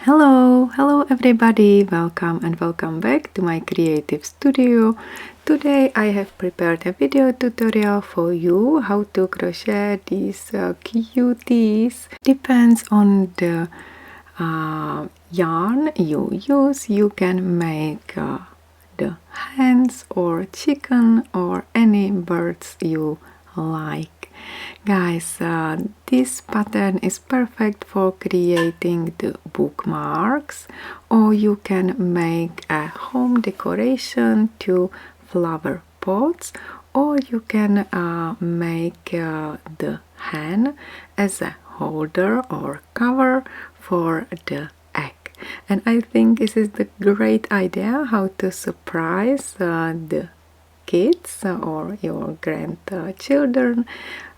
Hello everybody, welcome and welcome back to my creative studio. Today I have prepared a video tutorial for you how to crochet these cuties. Depends on the yarn you use, you can make the hens or chicken or any birds you like. Guys, this pattern is perfect for creating the bookmarks, or you can make a home decoration to flower pots, or you can make the hen as a holder or cover for the egg. And I think this is the great idea how to surprise the kids or your grandchildren.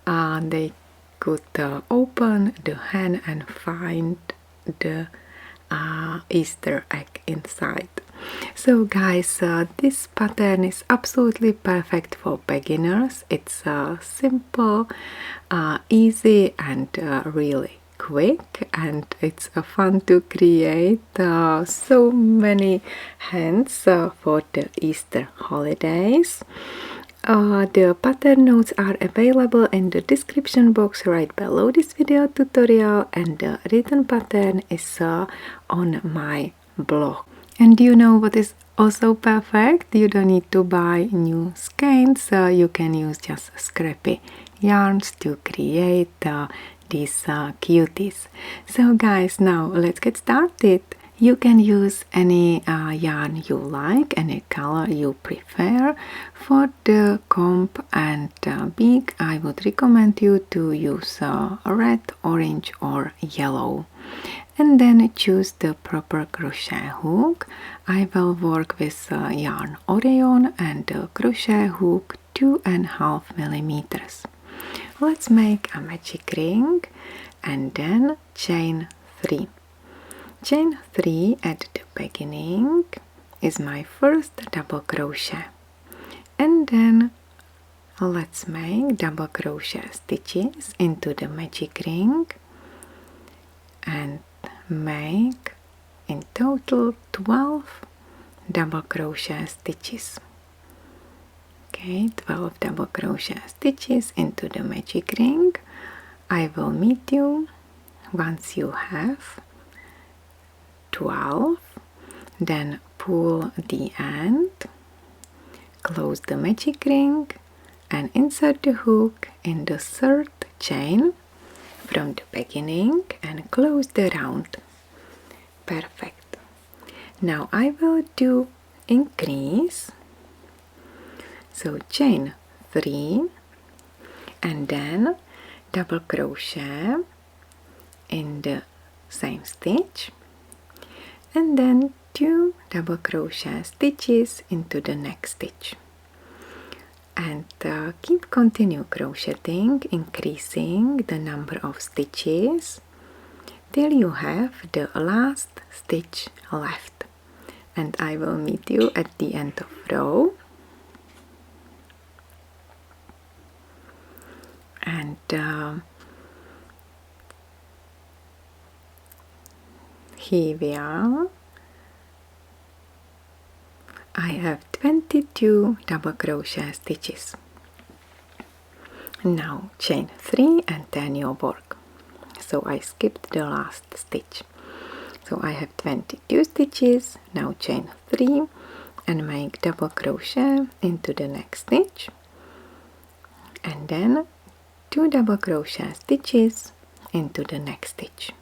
They could open the hen and find the Easter egg inside. So guys, this pattern is absolutely perfect for beginners. It's simple, easy and really quick, and it's fun to create so many hens for the Easter holidays. The pattern notes are available in the description box right below this video tutorial, and the written pattern is on my blog. And you know what is also perfect? You don't need to buy new skeins, you can use just scrappy yarns to create these cuties. So guys, now let's get started. You can use any yarn you like, any color you prefer. For the comb and beak, I would recommend you to use red, orange or yellow. And then choose the proper crochet hook. I will work with yarn Orion and the crochet hook 2.5 millimeters. Let's make a magic ring and then chain 3. Chain 3 at the beginning is my first double crochet, and then let's make double crochet stitches into the magic ring and make in total 12 double crochet stitches. Okay, 12 double crochet stitches into the magic ring. I will meet you once you have 12, then pull the end, close the magic ring and insert the hook in the third chain from the beginning and close the round. Perfect. Now I will do increase, so chain 3 and then double crochet in the same stitch, and then 2 double crochet stitches into the next stitch, and continue crocheting, increasing the number of stitches till you have the last stitch left, and I will meet you at the end of row. And here we are. I have 22 double crochet stitches. Now chain 3 and turn your work. So I skipped the last stitch. So I have 22 stitches. Now chain 3 and make double crochet into the next stitch, and then 2 double crochet stitches into the next stitch.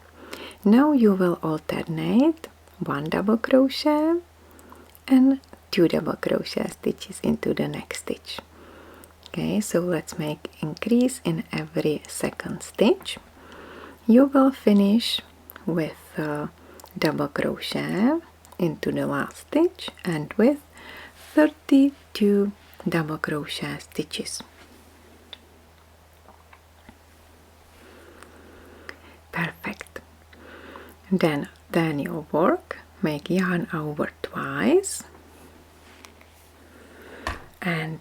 Now you will alternate 1 double crochet and 2 double crochet stitches into the next stitch. Okay, so let's make increase in every second stitch. You will finish with double crochet into the last stitch and with 32 double crochet stitches. Perfect. Then turn your work, make yarn over twice and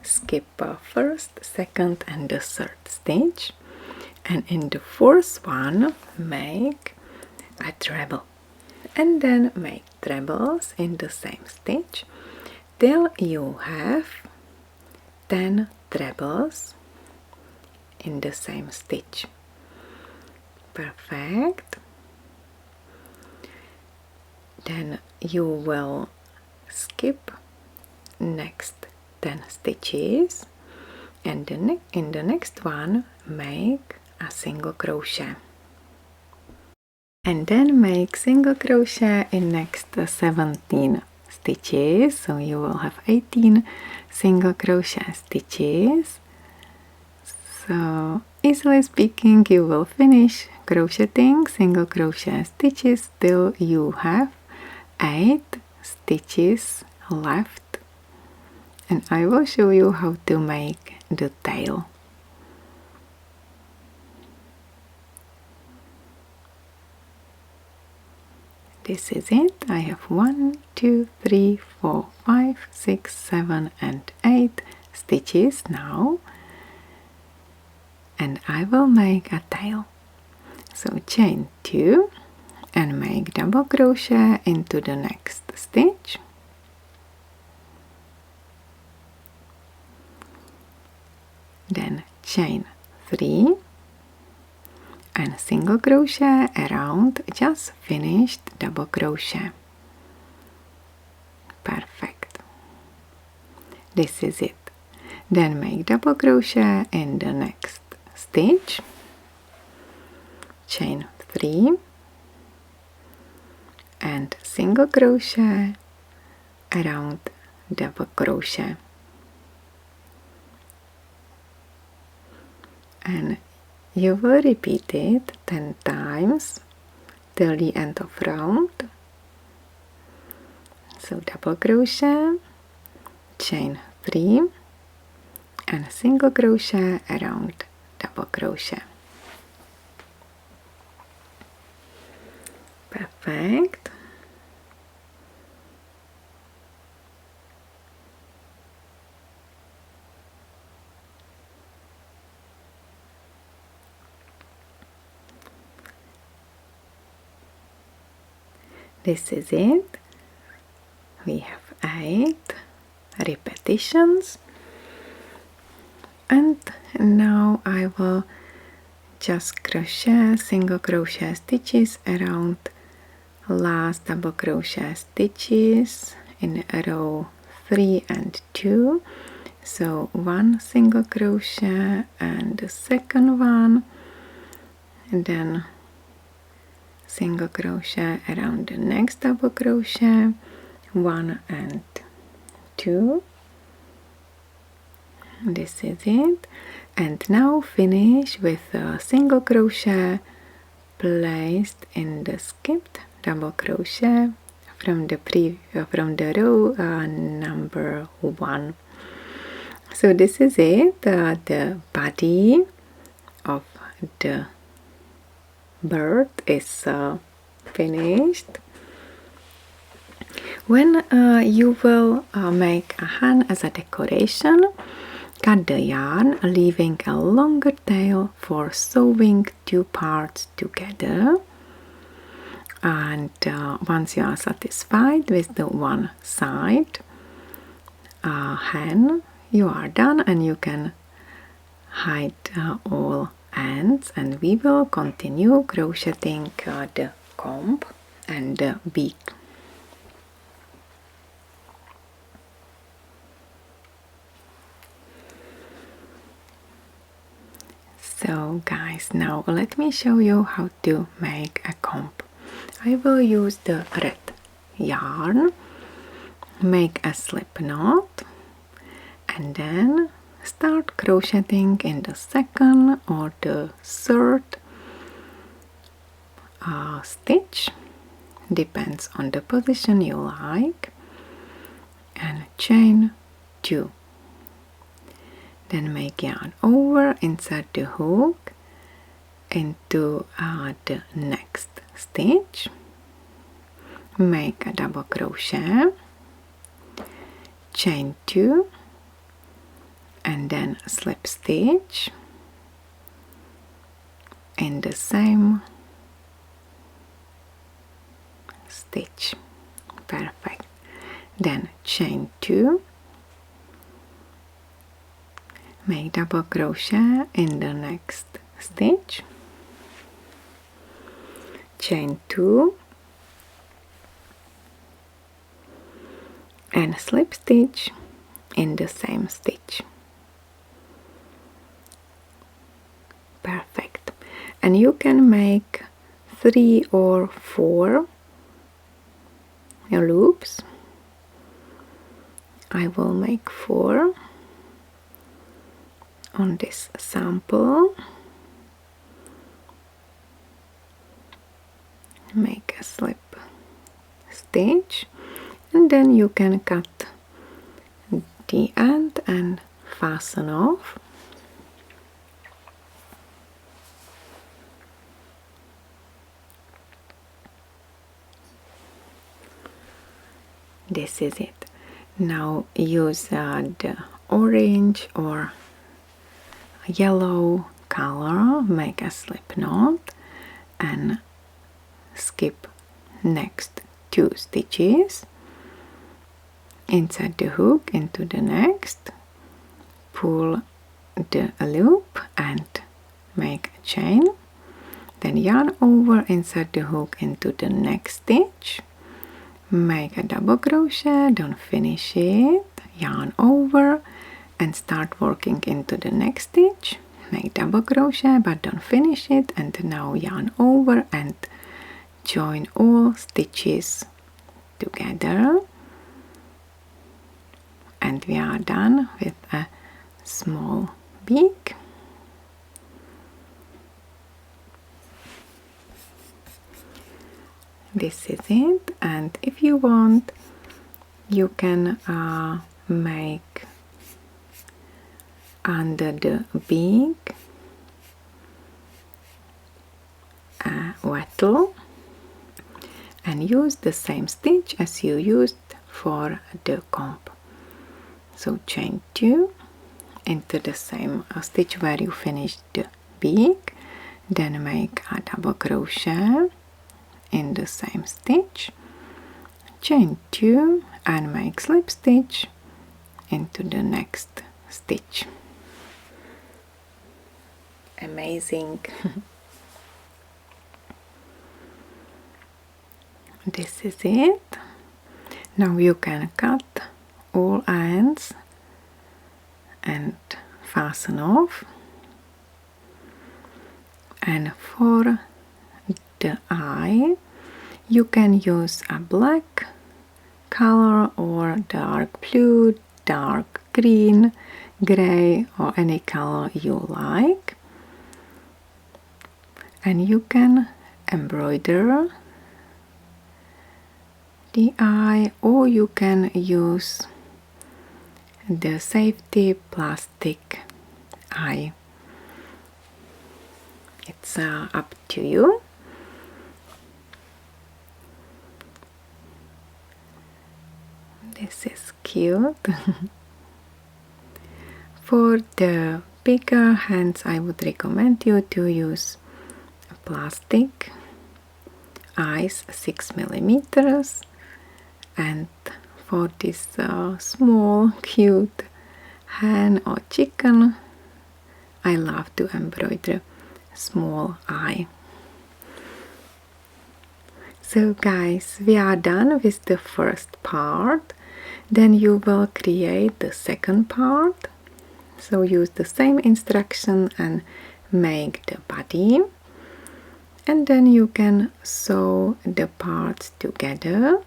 skip first, second and the third stitch, and in the fourth one make a treble, and then make trebles in the same stitch till you have 10 trebles in the same stitch. Perfect. Then you will skip next 10 stitches, and in the next one make a single crochet, and then make single crochet in next 17 stitches, so you will have 18 single crochet stitches. So easily speaking, you will finish crocheting single crochet stitches till you have 8 stitches left, and I will show you how to make the tail. This is it. I have 1, 2, 3, 4, 5, 6, 7 and 8 stitches now, and I will make a tail. So chain 2 and make double crochet into the next stitch, then chain 3 and single crochet around just finished double crochet. Perfect. This is it. Then make double crochet in the next stitch, chain 3 and single crochet around double crochet, and you will repeat it 10 times till the end of round. So double crochet, chain 3 and single crochet around double crochet. Perfect. This is it. We have 8 repetitions, and now I will just crochet single crochet stitches around last double crochet stitches in row 3 and 2. So 1 single crochet and the second one, and then single crochet around the next double crochet, 1 and 2. This is it. And now finish with a single crochet placed in the skipped double crochet from the row number 1. So this is it. The body of the bird is finished. When you will make a hand as a decoration, cut the yarn, leaving a longer tail for sewing 2 parts together. And once you are satisfied with the one side hand, you are done, and you can hide all ends, and we will continue crocheting the comb and the beak. So guys, now let me show you how to make a comb. I will use the red yarn, make a slip knot, and then start crocheting in the second or the third stitch, depends on the position you like, and chain 2. Then make yarn over, insert the hook into the next stitch, make a double crochet, chain 2, and then slip stitch in the same stitch. Perfect. Then chain 2, make double crochet in the next stitch, chain 2 and slip stitch in the same stitch. Perfect. And you can make 3 or 4 loops. I will make 4 on this sample. Make a slip stitch and then you can cut the end and fasten off. This is it. Now use the orange or yellow color, make a slip knot and skip next 2 stitches, insert the hook into the next, pull the loop and make a chain, then yarn over, insert the hook into the next stitch, make a double crochet, don't finish it, yarn over and start working into the next stitch, make double crochet but don't finish it, and now yarn over and join all stitches together, and we are done with a small beak. This is it, and if you want you can make under the beak a wattle and use the same stitch as you used for the comb. So chain 2 into the same stitch where you finished the beak, then make a double crochet in the same stitch, chain 2 and make slip stitch into the next stitch. Amazing. This is it. Now you can cut all ends and fasten off, and for the eye you can use a black color or dark blue, dark green, gray or any color you like, and you can embroider the eye or you can use the safety plastic eye. It's up to you. This is cute. For the bigger hands I would recommend you to use plastic eyes 6 millimeters, and for this small cute hen or chicken I love to embroider small eye. So guys, we are done with the first part. Then you will create the second part. So use the same instruction and make the body, and then you can sew the parts together.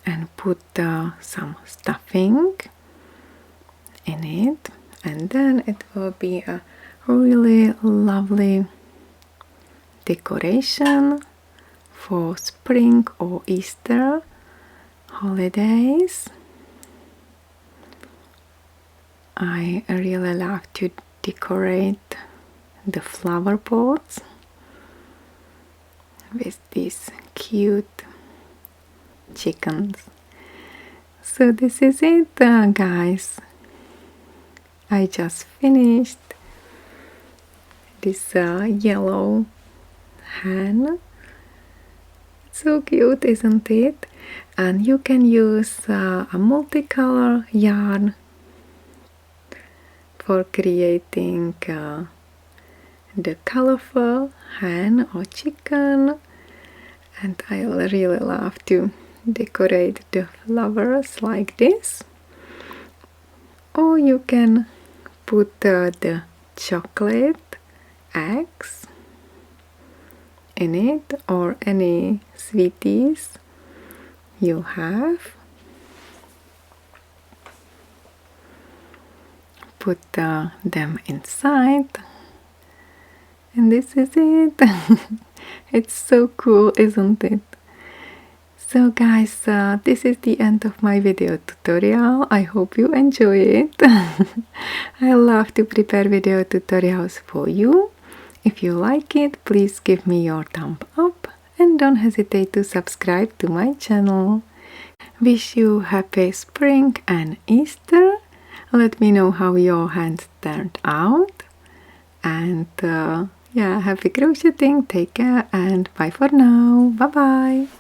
And put some stuffing in it, and then it will be a really lovely decoration for spring or Easter holidays. I really love to decorate the flower pots with these cute chickens. So this is it, guys. I just finished this yellow hen. So cute, isn't it? And you can use a multicolor yarn for creating the colorful hen or chicken. And I really love to decorate the flowers like this. Or you can put the chocolate eggs in it, or any sweeties you have. Put them inside, and this is it. It's so cool, isn't it? So guys, this is the end of my video tutorial. I hope you enjoy it. I love to prepare video tutorials for you. If you like it, please give me your thumb up and don't hesitate to subscribe to my channel. Wish you happy spring and Easter. Let me know how your hands turned out. And yeah, happy crocheting, take care, and bye for now. Bye bye.